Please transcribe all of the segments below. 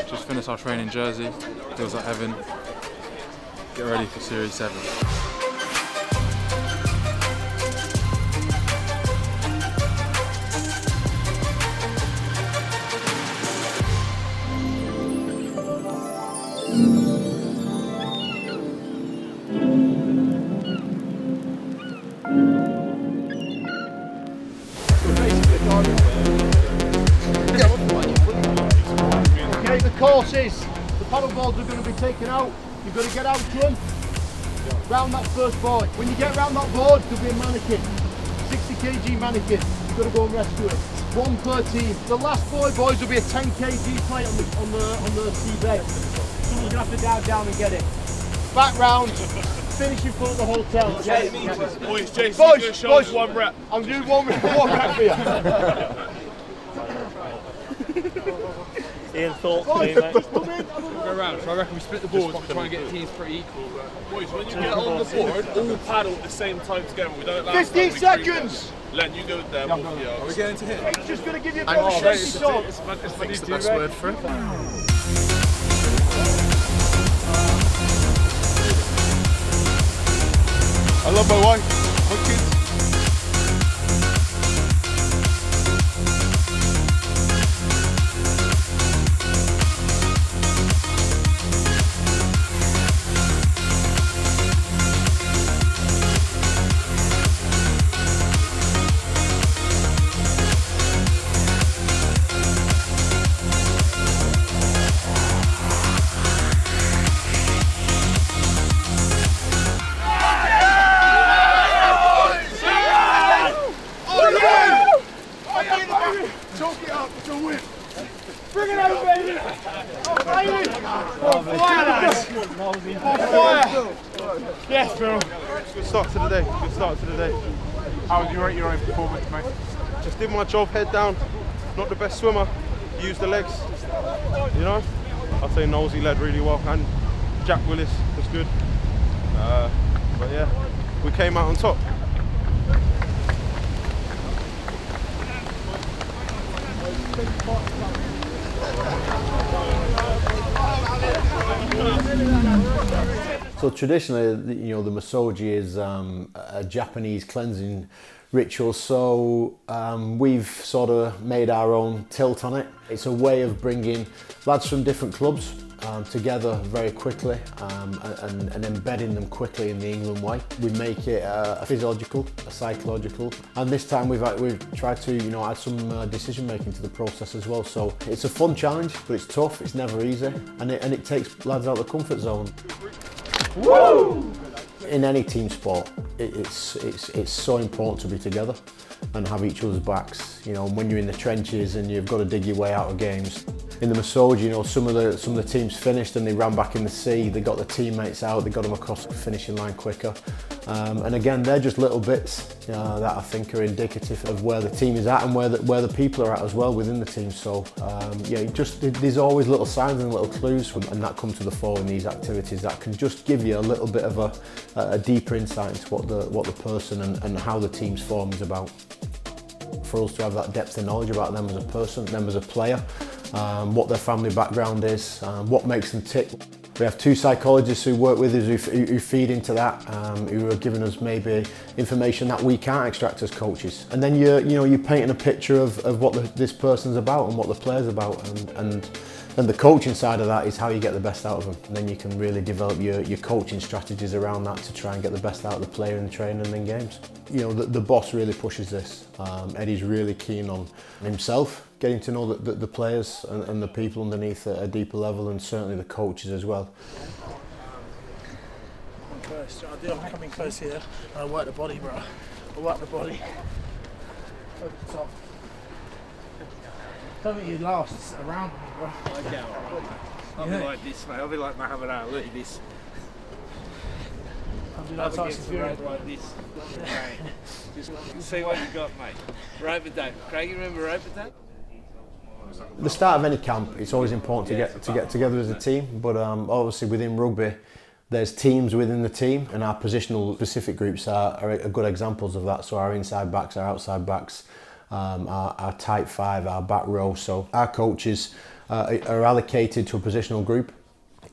Just finished our training in Jersey. Feels like heaven. Get ready for Series 7. Okay, the course is, the paddle boards are going to be taken out. You've got to get out to them, round that first board. When you get round that board, there'll be a mannequin, 60 kg mannequin. You've got to go and rescue it. One per team. The last boy, boys, will be a 10 kg plate on the sea bed. Someone's going to have to dive down and get it. Back round, finish in front of the hotel. Boys, Jason, you're going to show us one rep. I'm doing one rep for you. Ian thought for me, mate. Go around, so I reckon we split the boards and try and get the teams pretty equal. Boys, when you get on the board, all paddle at the same time together. We don't allow 15 seconds! Len, you go with them. Are we going to hit? He's just going to give you a I bit of a shaky talk. It's the best word for it. I love my wife, my kids. Choke it up, it's a win. Bring it over, baby. Baby. On fire, lads. On fire. Yes, bro. Good start to the day. Good start to the day. How would you rate your own performance, mate? Just did my job, head down. Not the best swimmer. Used the legs. You know. I'd say Nosey led really well, and Jack Willis was good. But yeah, we came out on top. So traditionally, you know, the misoji is a Japanese cleansing ritual. So we've sort of made our own tilt on it. It's a way of bringing lads from different clubs together very quickly and embedding them quickly in the England way. We make it a physiological, a psychological, and this time we've tried to, you know, add some decision making to the process as well. So it's a fun challenge, but it's tough. It's never easy, and it takes lads out of the comfort zone. Woo! In any team sport, it's so important to be together and have each other's backs. You know, when you're in the trenches and you've got to dig your way out of games. In the misoji, you know, some of the teams finished and they ran back in the sea. They got their teammates out. They got them across the finishing line quicker. And again, they're just little bits that I think are indicative of where the team is at and where the people are at as well within the team. So yeah, there's always little signs and little clues, and that come to the fore in these activities that can just give you a little bit of a deeper insight into what the person and how the team's form is about. For us to have that depth of knowledge about them as a person, them as a player, what their family background is, what makes them tick. We have two psychologists who work with us who feed into that, who are giving us maybe information that we can't extract as coaches. And then you're painting a picture of what this person's about and what the player's about, and the coaching side of that is how you get the best out of them. And then you can really develop your coaching strategies around that to try and get the best out of the player in training and in games. You know, the boss really pushes this. Eddie's really keen on himself, getting to know the players and the people underneath at a deeper level, and certainly the coaches as well. I'm coming close here, and I work the body, bro. I work the body. Over the top. Don't think you last around me, bro. I'll be like this, mate. I'll be like Muhammad Ali. Look at this. I'll do like Tyson Fury. Like this. Just see what you got, mate. Roper Day. Craig, you remember Roper Day? At the start of any camp, it's always important to get together as a team, but obviously within rugby, There's teams within the team, and our positional specific groups are good examples of that. So our inside backs, our outside backs, our tight five, our back row. So our coaches are allocated to a positional group,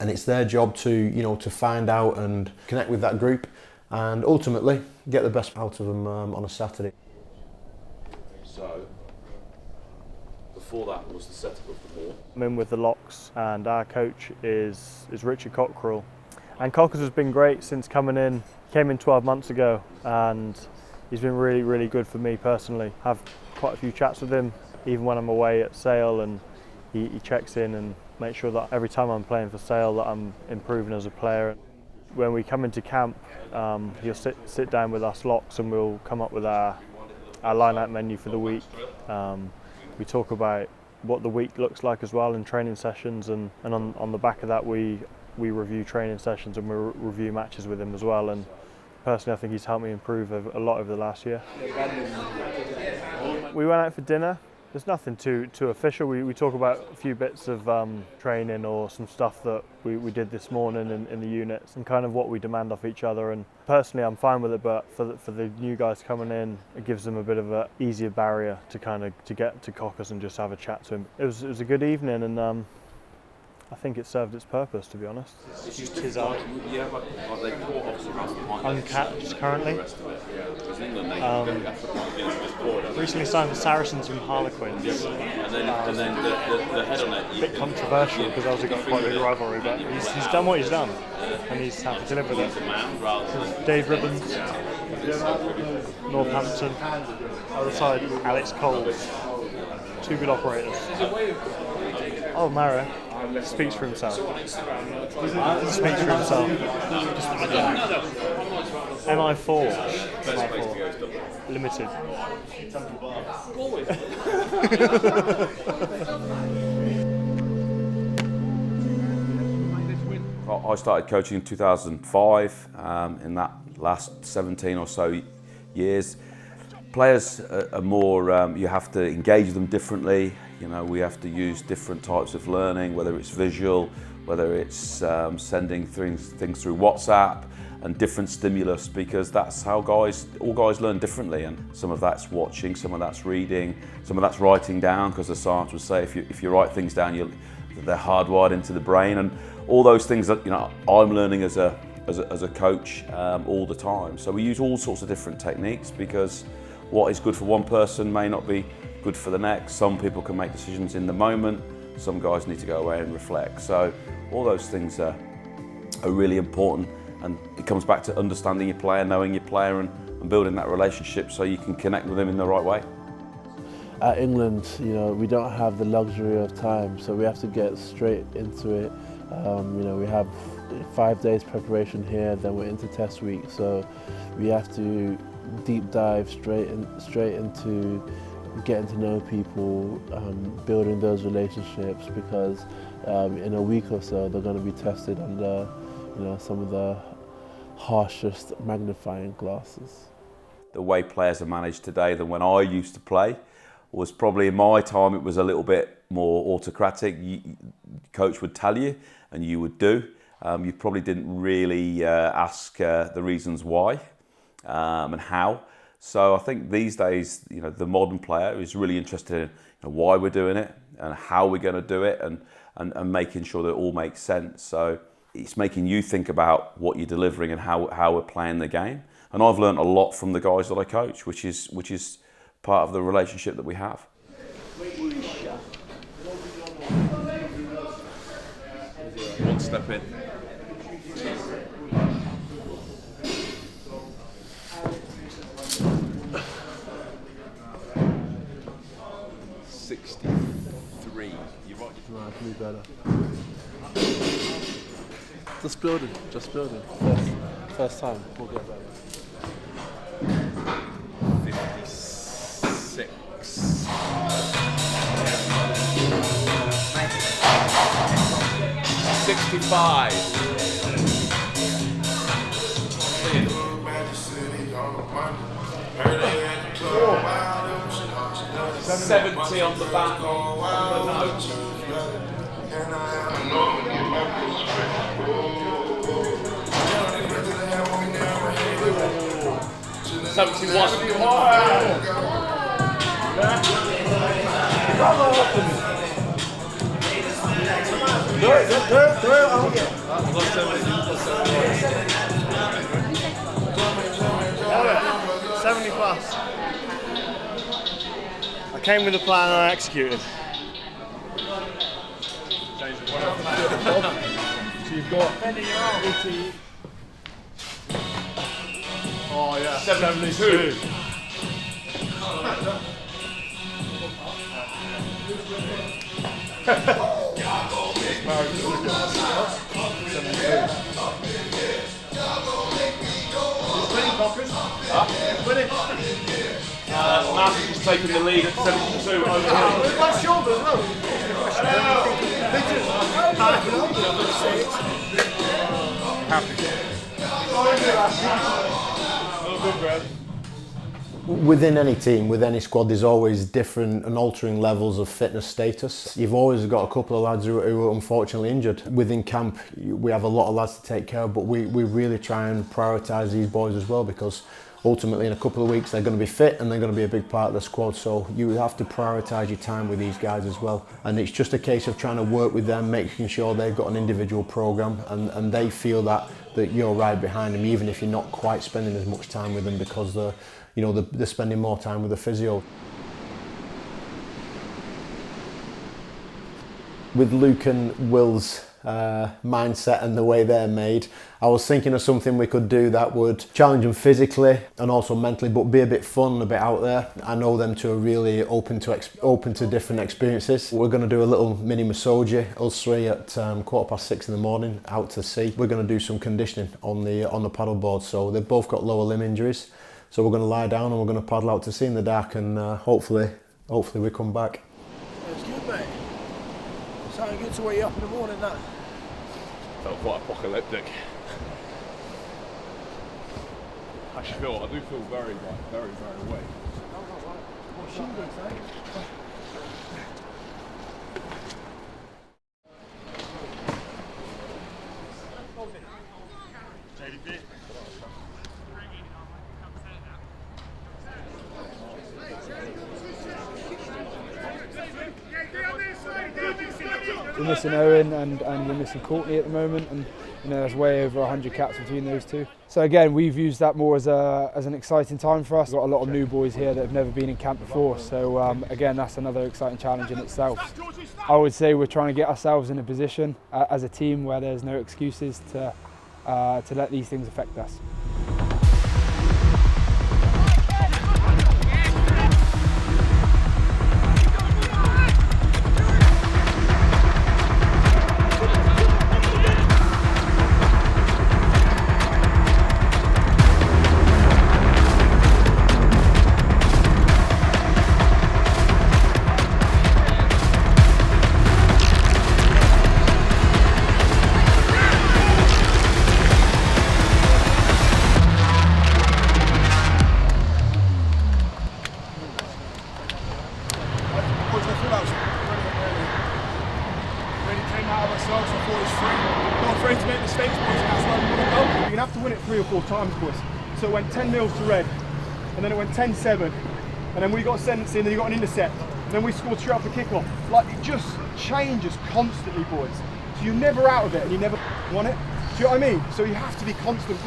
and it's their job to to find out and connect with that group, and ultimately get the best out of them on a Saturday. So before that was the setup of the ball. I'm in with the locks, and our coach is Richard Cockrell. And Cockers has been great since coming in. Came in 12 months ago, and he's been really, really good for me personally. I've quite a few chats with him, even when I'm away at Sale, and he checks in and makes sure that every time I'm playing for Sale that I'm improving as a player. When we come into camp, he'll sit down with us locks, and we'll come up with our line-out menu for the week. We talk about what the week looks like as well in training sessions, and on the back of that we review training sessions, and we review matches with him as well. And personally, I think he's helped me improve a lot over the last year. We went out for dinner. There's nothing too official. We talk about a few bits of training or some stuff that we did this morning in the units, and kind of what we demand off each other. And personally, I'm fine with it, but for the new guys coming in, it gives them a bit of an easier barrier to get to Cockers and just have a chat to him. It was a good evening, and I think it served its purpose, to be honest. Uncapped currently. Recently signed for Saracens from Harlequins. And then the head on it. A bit controversial because obviously got quite a big rivalry, but he's done what he's done, and he's happy to live with it. Dave Ribbons, Northampton. Other side, Alex Coles. Two good operators. Oh, Mara. Speaks for himself. Speaks for himself. MI4 Limited. I started coaching in 2005. In that last 17 or so years, players are more. You have to engage them differently. We have to use different types of learning, whether it's visual, whether it's sending things through WhatsApp, and different stimulus, because that's how all guys learn differently. And some of that's watching, some of that's reading, some of that's writing down, because the science would say if you write things down, they're hardwired into the brain, and all those things that I'm learning as a coach all the time. So we use all sorts of different techniques, because what is good for one person may not be good for the next. Some people can make decisions in the moment. Some guys need to go away and reflect. So all those things are really important, and it comes back to understanding your player, knowing your player, and building that relationship so you can connect with them in the right way. At England, we don't have the luxury of time, so we have to get straight into it. We have 5 days preparation here, then we're into test week, so we have to deep dive straight into getting to know people, building those relationships, because in a week or so they're going to be tested under some of the harshest magnifying glasses. The way players are managed today than when I used to play was probably, in my time, it was a little bit more autocratic. Coach would tell you and you would do. You probably didn't really ask the reasons why and how. So I think these days, the modern player is really interested in why we're doing it and how we're going to do it, and making sure that it all makes sense. So it's making you think about what you're delivering and how we're playing the game. And I've learned a lot from the guys that I coach, which is part of the relationship that we have. One step in. Right, can be better. Just building. First time, we'll get better. 56. 65. 70 on the back on the note. 71. Do it. 70 plus. I came with a plan and I executed. So you've got 80. Oh yeah, 72. Matt is taking the lead at 72 over here. Left shoulder as well. Within any team, with any squad, there's always different and altering levels of fitness status. You've always got a couple of lads who are unfortunately injured. Within camp, we have a lot of lads to take care of, but we really try and prioritise these boys as well, because ultimately in a couple of weeks they're going to be fit and they're going to be a big part of the squad, so you have to prioritise your time with these guys as well. And it's just a case of trying to work with them, making sure they've got an individual programme and they feel that you're right behind them, even if you're not quite spending as much time with them, because they're spending more time with the physio. With Luke and Will's mindset and the way they're made, I was thinking of something we could do that would challenge them physically and also mentally, but be a bit fun, a bit out there. I know them two are really open to different experiences. We're going to do a little mini misoji, us three, at 6:15 in the morning, out to sea. We're going to do some conditioning on the paddle board. So they've both got lower limb injuries, so we're going to lie down and we're going to paddle out to sea in the dark, and hopefully we come back. It's good, mate. Sounding good to wake you up in the morning, that. Felt quite apocalyptic. I do feel very awake. We're missing Owen and we're missing Courtney at the moment, and there's way over 100 caps between those two. So again, we've used that more as an exciting time for us. We've got a lot of new boys here that have never been in camp before, so again, that's another exciting challenge in itself. I would say we're trying to get ourselves in a position as a team where there's no excuses to let these things affect us. You're going to have to win it 3 or 4 times, boys. So it went 10-0 to red, and then it went 10-7, and then we got a sentence in, and you got an intercept, and then we scored straight off the kickoff. Like, it just changes constantly, boys. So you're never out of it, and you never won it. Do you know what I mean? So you have to be constant.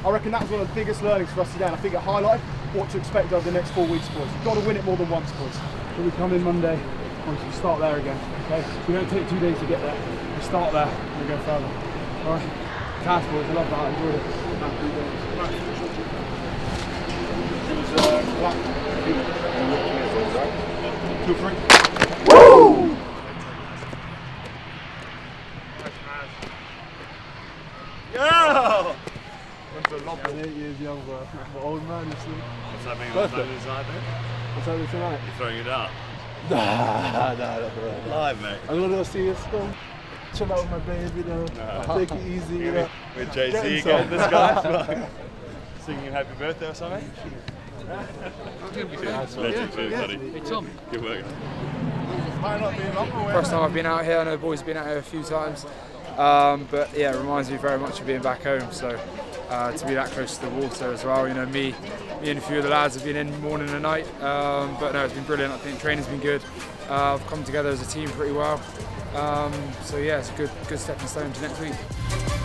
I reckon that was one of the biggest learnings for us today, and I think it highlighted what to expect over the next 4 weeks, boys. You've got to win it more than once, boys. So we come in Monday, once we start there again, okay? We don't take 2 days to get there. We start there, and we go further. All right? Cast boys, I love that, I enjoyed it. Woo! Yeah! I'm 8 years young, bro. I'm an old man, you see. What's that mean? What's happening tonight, mate? What's happening tonight? You're throwing it out? Nah, not right. Live, mate. I'm gonna go see your school. Chill out with my baby, take it easy, With Jay-Z again, this guy. Singing happy birthday or something? Legend, cheers, buddy. Hey, Tom. Good work. First time I've been out here. I know the boys have been out here a few times. But yeah, it reminds me very much of being back home. So to be that close to the water as well. You know, me and a few of the lads have been in morning and night, but no, it's been brilliant. I think training's been good. I've come together as a team pretty well. So yeah, it's a good stepping stone to next week.